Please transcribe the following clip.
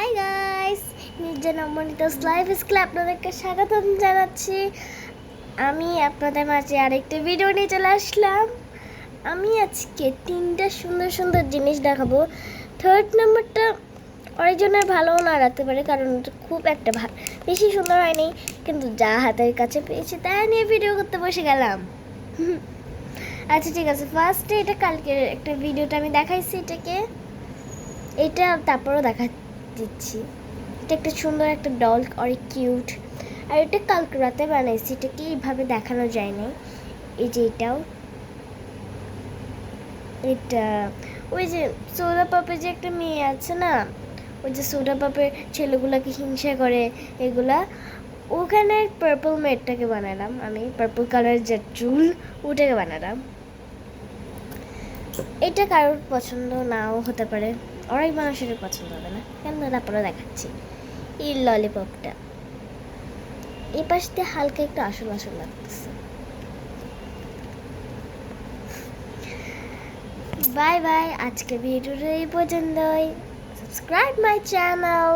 Hi guys, নির্জন অমনিতাস life স্কুলে আপনাদেরকে স্বাগতম জানাচ্ছি। আমি আপনাদের মাঝে আরেকটা ভিডিও নিয়ে চলে আসলাম। আমি আজকে তিনটা সুন্দর সুন্দর জিনিস দেখাবো। থার্ড নাম্বারটা অরিজিনাল ভালো না রাখতে পারে, কারণ খুব একটা বেশি সুন্দর হয়নি, কিন্তু যা হাতের কাছে পেয়েছি তা নিয়ে ভিডিও করতে বসে গেলাম। আচ্ছা ঠিক আছে, ফার্স্টে এটা কালকের একটা ভিডিওটা আমি দেখাইছি, এটা তারপরও দেখা দিচ্ছি। এটা একটা সুন্দর একটা ডল, অনেক কিউট। আর এটা কালকে রাতে বানাইছি, এটাকে এইভাবে দেখানো যায় না। এই যে এটা ওই যে সোডা পাপের যে একটা মেয়ে আছে না, ওই যে সোডা পাপের ছেলেগুলাকে হিংসা করে এগুলা, ওখানে পার্পল মেয়েটাকে বানালাম আমি, পার্পল কালার যে চুল ওটাকে বানালাম। এটা কারোর পছন্দ নাও হতে পারে, অনেক মানুষের পছন্দ হবে না, কেন তারপরে দেখাচ্ছি। এই ললিপপটা এই পাশ দিয়ে হালকা একটু আসল আসল লাগতেছে। বাই বাই, আজকে ভিডিওটা এই পর্যন্তই। Subscribe my channel.